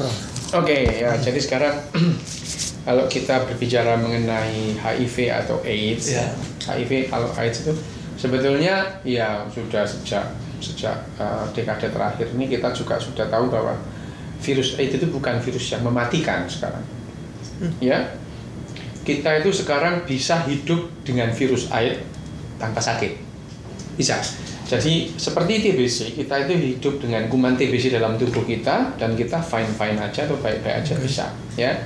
Prof. Oke, ya, jadi sekarang kalau kita berbicara mengenai HIV atau AIDS, Ya. HIV kalau AIDS itu sebetulnya ya sudah sejak dekade terakhir ini kita juga sudah tahu bahwa virus AIDS itu bukan virus yang mematikan sekarang. Ya, kita itu sekarang bisa hidup dengan virus AIDS tanpa sakit, bisa. Jadi seperti TBC, kita itu hidup dengan kuman TBC dalam tubuh kita dan kita fine aja atau baik-baik aja bisa. Ya,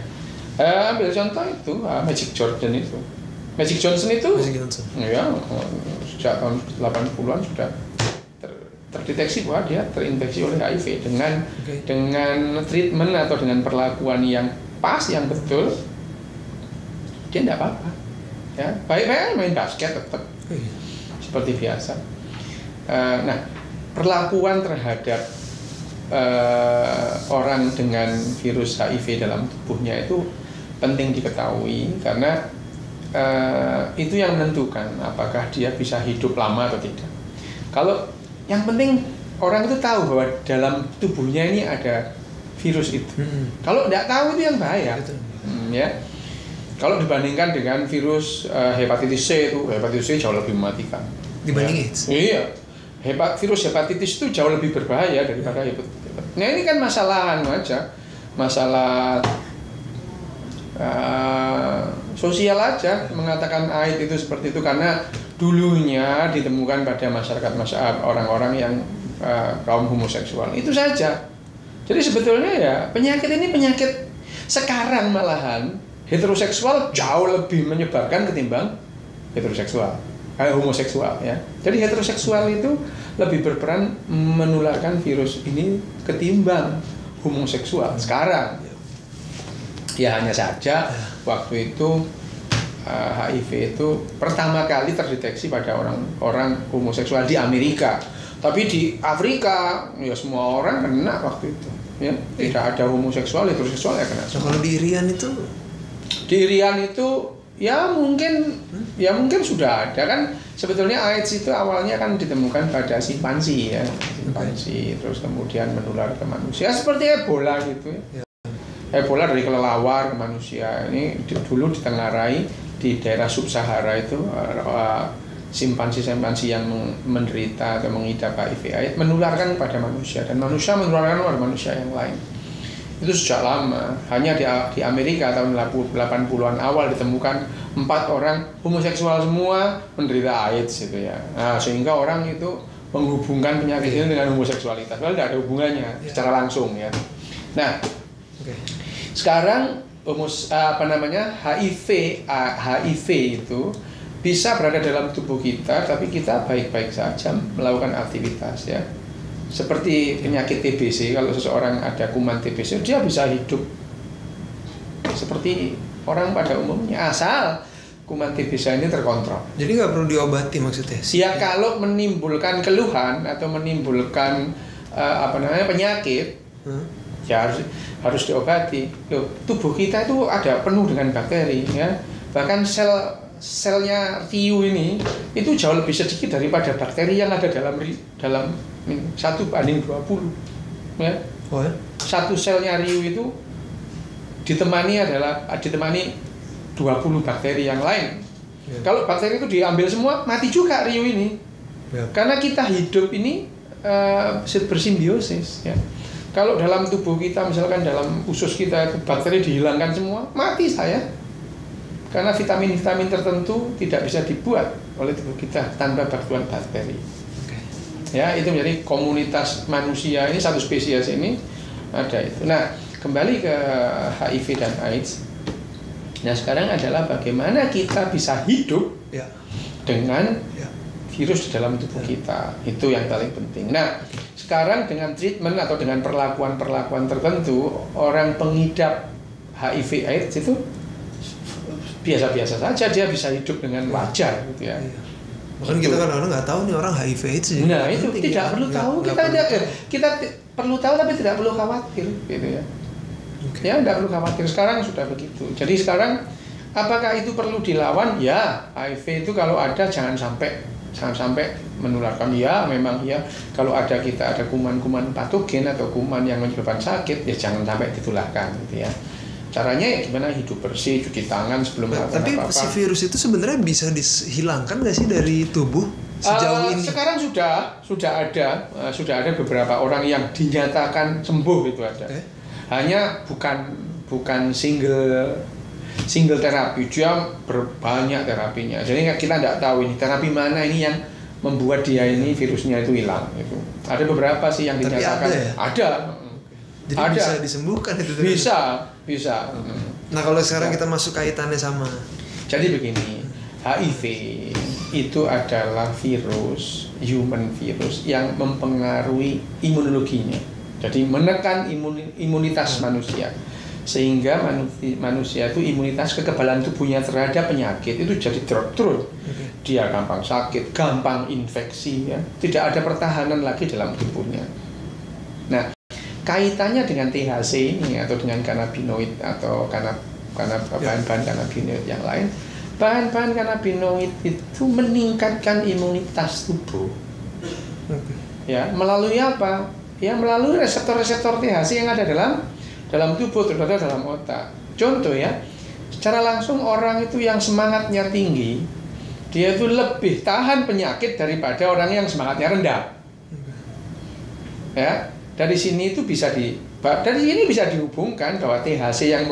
ambil contoh itu Magic Johnson itu. Magic Johnson itu, ya sejak tahun 80-an sudah terdeteksi bahwa dia terinfeksi oleh HIV dengan treatment atau dengan perlakuan yang pas, yang betul, dia tidak apa-apa. Ya, baik-baik main basket tetap seperti biasa. Nah, perlakuan terhadap orang dengan virus HIV dalam tubuhnya itu penting diketahui karena itu yang menentukan apakah dia bisa hidup lama atau tidak. Kalau yang penting orang itu tahu bahwa dalam tubuhnya ini ada virus itu. Kalau tidak tahu itu yang bahaya. Ya. Kalau dibandingkan dengan virus hepatitis C itu, hepatitis C jauh lebih mematikan. Dibanding AIDS? Iya. Virus hepatitis itu jauh lebih berbahaya daripada hepatitis. Nah ini kan masalah masalah sosial aja mengatakan AIDS itu seperti itu karena dulunya ditemukan pada masyarakat orang-orang yang kaum homoseksual itu saja. Jadi sebetulnya ya penyakit ini penyakit sekarang malahan heteroseksual jauh lebih menyebarkan ketimbang homoseksual ya. Jadi heteroseksual itu lebih berperan menularkan virus ini ketimbang homoseksual sekarang. Ya hanya saja waktu itu HIV itu pertama kali terdeteksi pada orang homoseksual di Amerika. Tapi di Afrika ya semua orang kena waktu itu. Ya, tidak ada homoseksual, heteroseksual ya kena. Nah, kalau di Irian itu? Di Irian itu ya mungkin sudah ada kan. Sebetulnya AIDS itu awalnya kan ditemukan pada simpansi ya, terus kemudian menular ke manusia seperti Ebola gitu ya. Ebola dari kelelawar ke manusia. Ini dulu ditengarai di daerah sub-Sahara itu simpansi yang menderita atau mengidap HIV/AIDS menularkan pada manusia dan manusia menularkan pada manusia yang lain. Itu sejak lama. Hanya di Amerika tahun 80-an awal ditemukan 4 orang homoseksual semua menderita AIDS gitu ya. Nah, sehingga orang itu menghubungkan penyakit ini dengan homoseksualitas. Padahal tidak ada hubungannya secara langsung ya. Nah, sekarang HIV itu bisa berada dalam tubuh kita, tapi kita baik-baik saja melakukan aktivitas ya. Seperti penyakit TBC, kalau seseorang ada kuman TBC, dia bisa hidup seperti orang pada umumnya asal kuman TBC ini terkontrol. Jadi nggak perlu diobati maksudnya? Ya kalau menimbulkan keluhan atau menimbulkan penyakit, ya harus diobati. Loh, tubuh kita itu ada penuh dengan bakteri ya. Bahkan selnya riu ini itu jauh lebih sedikit daripada bakteri yang ada dalam 1:20 ya. Oh ya? Satu selnya riu itu ditemani 20 bakteri yang lain. Ya. Kalau bakteri itu diambil semua mati juga riu ini. Ya. Karena kita hidup ini bersimbiosis ya. Kalau dalam tubuh kita, misalkan dalam usus kita itu bakteri dihilangkan semua, mati saya. Karena vitamin-vitamin tertentu tidak bisa dibuat oleh tubuh kita tanpa bantuan bakteri. Ya, itu menjadi komunitas manusia ini, satu spesies ini ada itu. Nah, kembali ke HIV dan AIDS. Nah, sekarang adalah bagaimana kita bisa hidup dengan virus di dalam tubuh kita. Itu yang paling penting. Nah, sekarang dengan treatment atau dengan perlakuan tertentu, orang pengidap HIV AIDS itu biasa-biasa saja, dia bisa hidup dengan wajar gitu ya. Bahkan kita kadang-kadang nggak tahu nih orang HIV AIDS. Nah itu tidak perlu tahu, kita perlu tahu tapi tidak perlu khawatir gitu ya. Ya tidak perlu khawatir, sekarang sudah begitu. Jadi sekarang apakah itu perlu dilawan? Ya, HIV itu kalau ada jangan sampai menularkan. Ya memang ya, kalau ada kuman-kuman patogen atau kuman yang menyebabkan sakit, ya jangan sampai ditularkan gitu ya. Caranya ya gimana, hidup bersih, cuci tangan sebelum melakukan Tapi apa-apa. si virus itu sebenarnya bisa dihilangkan nggak sih dari tubuh sejauh ini? Sekarang sudah ada beberapa orang yang dinyatakan sembuh, itu ada. Hanya bukan single terapi, dia berbanyak terapinya. Jadi kita tidak tahu ini terapi mana ini yang membuat dia ini virusnya itu hilang. Itu ada beberapa sih yang dinyatakan. Tapi ada. Jadi ada. bisa disembuhkan itu. Bisa. Nah kalau sekarang kita masuk kaitannya sama. Jadi begini, HIV itu adalah human virus yang mempengaruhi imunologinya. Jadi menekan imunitas manusia, sehingga manusia itu imunitas, kekebalan tubuhnya terhadap penyakit itu jadi drop. Dia gampang sakit, gampang infeksi, ya. Tidak ada pertahanan lagi dalam tubuhnya. Nah, kaitannya dengan THC ini atau dengan kanabinoid atau bahan-bahan kanabinoid yang lain, bahan-bahan kanabinoid itu meningkatkan imunitas tubuh. Ya, melalui apa? Ya, melalui reseptor-reseptor THC yang ada dalam tubuh, terutama dalam otak. Contoh ya, secara langsung orang itu yang semangatnya tinggi, dia itu lebih tahan penyakit daripada orang yang semangatnya rendah. Ya, dari sini itu bisa dihubungkan bahwa THC yang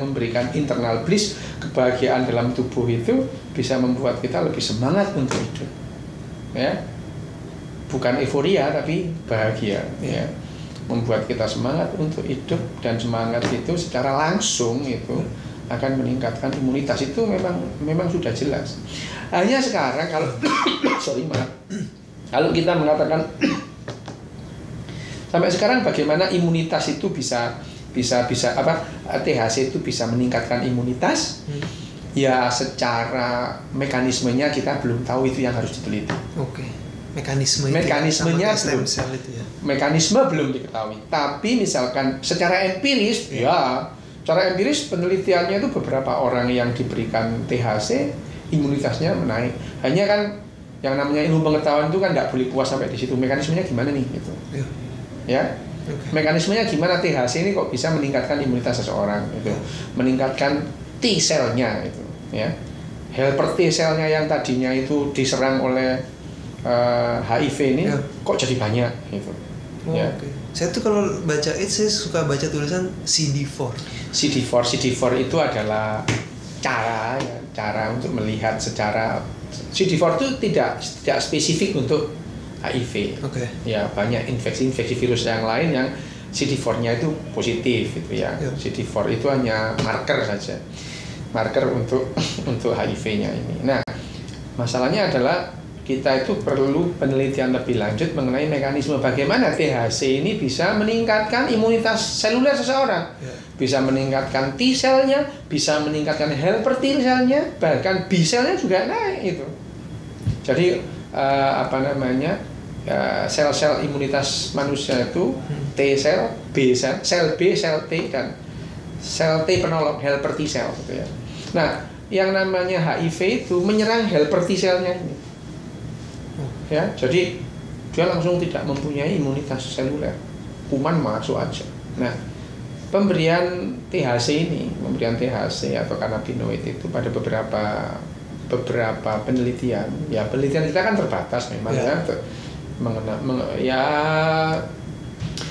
memberikan internal bliss, kebahagiaan dalam tubuh itu bisa membuat kita lebih semangat untuk hidup. Ya. Bukan euforia tapi bahagia, ya. Membuat kita semangat untuk hidup, dan semangat itu secara langsung itu akan meningkatkan imunitas. Itu memang sudah jelas. Hanya sekarang kalau kalau kita mengatakan sampai sekarang bagaimana imunitas itu bisa THC itu bisa meningkatkan imunitas? Ya secara mekanismenya kita belum tahu, itu yang harus diteliti. Mekanismenya belum diketahui. Tapi misalkan secara empiris, secara empiris penelitiannya itu beberapa orang yang diberikan THC imunitasnya menaik. Hanya kan yang namanya ilmu pengetahuan itu kan nggak boleh puas sampai di situ. Mekanismenya gimana nih gitu. Ya. Mekanismenya gimana THC ini kok bisa meningkatkan imunitas seseorang itu. Meningkatkan T-selnya itu, ya. Helper T-selnya yang tadinya itu diserang oleh HIV ini kok jadi banyak gitu. Saya tuh kalau baca saya suka baca tulisan CD4. CD4 itu adalah cara untuk melihat secara CD4 itu tidak spesifik untuk HIV. Ya, banyak infeksi virus yang lain yang CD4-nya itu positif gitu ya. CD4 itu hanya marker saja. Marker untuk HIV-nya ini. Nah, masalahnya adalah kita itu perlu penelitian lebih lanjut mengenai mekanisme bagaimana THC ini bisa meningkatkan imunitas seluler seseorang, bisa meningkatkan T-selnya, bisa meningkatkan helper T-selnya, bahkan B-selnya juga naik itu. Jadi sel-sel imunitas manusia itu T-sel, B-sel, sel B, sel T, dan sel T penolong helper T-sel gitu ya. Nah, yang namanya HIV itu menyerang helper T-selnya ini. Ya, jadi dia langsung tidak mempunyai imunitas seluler, kuman masuk aja. Nah, pemberian THC atau kanabinoid itu pada beberapa penelitian, ya penelitian kita kan terbatas memang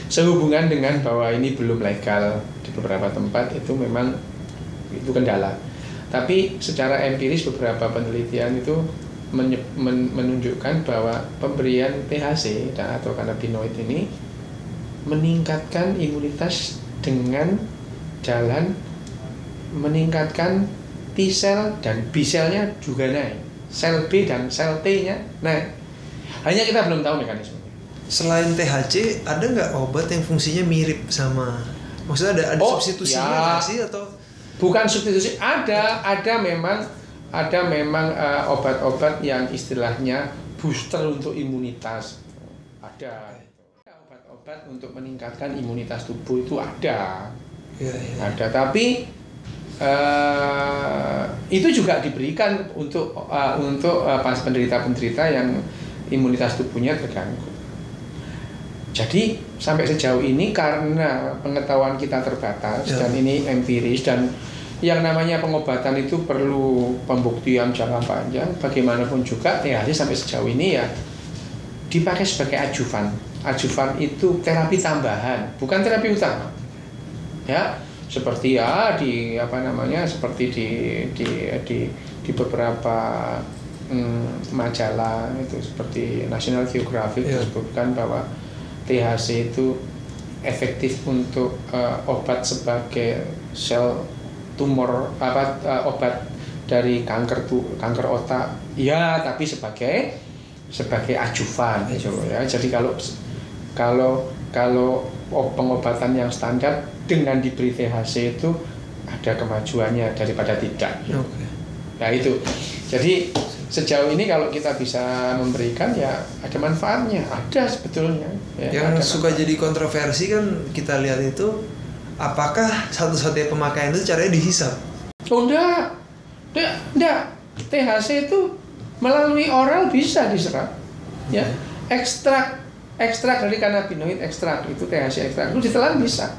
sehubungan dengan bahwa ini belum legal di beberapa tempat, itu memang itu kendala. Tapi secara empiris beberapa penelitian itu menunjukkan bahwa pemberian THC atau kanabinoid ini meningkatkan imunitas dengan jalan meningkatkan T-sel dan B-selnya juga naik. Sel B dan sel T-nya naik. Hanya kita belum tahu mekanismenya. Selain THC, ada nggak obat yang fungsinya mirip sama? Maksudnya ada substitusinya sih atau? Bukan substitusi, ada memang obat-obat yang istilahnya booster untuk imunitas. Ada obat-obat untuk meningkatkan imunitas tubuh itu ada. Ada, tapi itu juga diberikan untuk penderita-penderita imunitas tubuhnya terganggu. Jadi sampai sejauh ini karena pengetahuan kita terbatas dan ini empiris, dan yang namanya pengobatan itu perlu pembuktian jangka panjang. Bagaimanapun juga THC sampai sejauh ini ya dipakai sebagai ajuvan. Ajuvan itu terapi tambahan, bukan terapi utama. Ya, seperti seperti di beberapa majalah itu seperti National Geographic disebutkan bahwa THC itu efektif untuk obat sebagai sel tumor obat dari kanker otak ya, tapi sebagai ajuvan gitu ya. Jadi kalau pengobatan yang standar dengan diberi THC itu ada kemajuannya daripada tidak. Nah itu. Jadi sejauh ini kalau kita bisa memberikan ya ada manfaatnya, ada sebetulnya. Ya, yang suka jadi kontroversi kan kita lihat itu, apakah satu-satunya pemakaian itu caranya dihisap? Oh enggak. THC itu melalui oral bisa diserap. Ya, ekstrak dari kanabinoid ekstrak itu THC ekstrak itu ditelan bisa.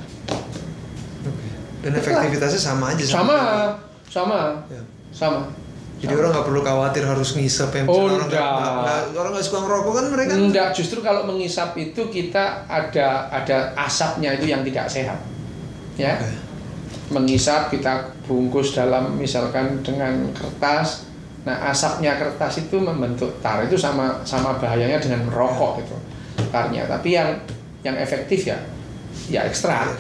Dan efektivitasnya sama aja. Sama. Jadi orang nggak perlu khawatir harus ngisap yang orang nggak suka ngerokok kan mereka. Enggak, justru kalau mengisap itu kita ada asapnya itu yang tidak sehat. Ya. Mengisap kita bungkus dalam misalkan dengan kertas. Nah, asapnya kertas itu membentuk tar, itu sama bahayanya dengan merokok itu tarnya. Tapi yang efektif ya ekstrak.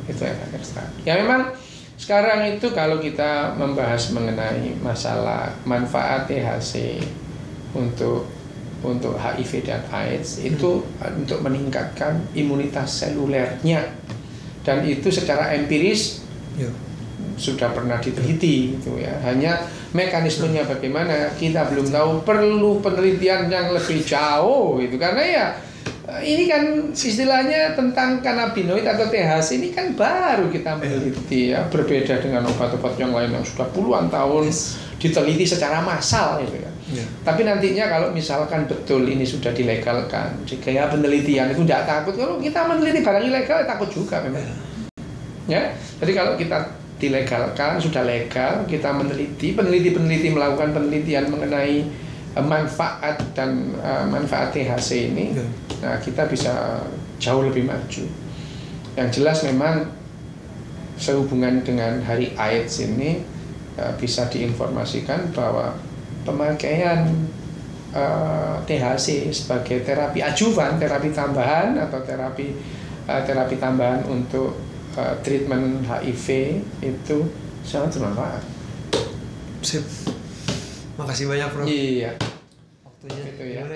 Itu ekstrak. Ya memang sekarang itu kalau kita membahas mengenai masalah manfaat THC untuk HIV dan AIDS itu untuk meningkatkan imunitas selulernya, dan itu secara empiris sudah pernah diteliti itu ya. Hanya mekanismenya bagaimana kita belum tahu, perlu penelitian yang lebih jauh itu, karena ya ini kan istilahnya tentang kanabinoid atau THC ini kan baru kita meneliti ya, berbeda dengan obat-obat yang lain yang sudah puluhan tahun diteliti secara massal gitu ya. Tapi nantinya kalau misalkan betul ini sudah dilegalkan, jika penelitian itu tidak takut. Kalau kita meneliti barang ilegal takut juga memang. Ya, jadi kalau kita dilegalkan, sudah legal, kita peneliti melakukan penelitian mengenai manfaat THC ini, nah kita bisa jauh lebih maju. Yang jelas memang sehubungan dengan Hari AIDS ini bisa diinformasikan bahwa pemakaian THC sebagai terapi ajuvan, terapi tambahan atau terapi tambahan untuk treatment HIV itu sangat bermanfaat. Sip. Makasih banyak, Bro. Iya. Waktunya. Gitu ya.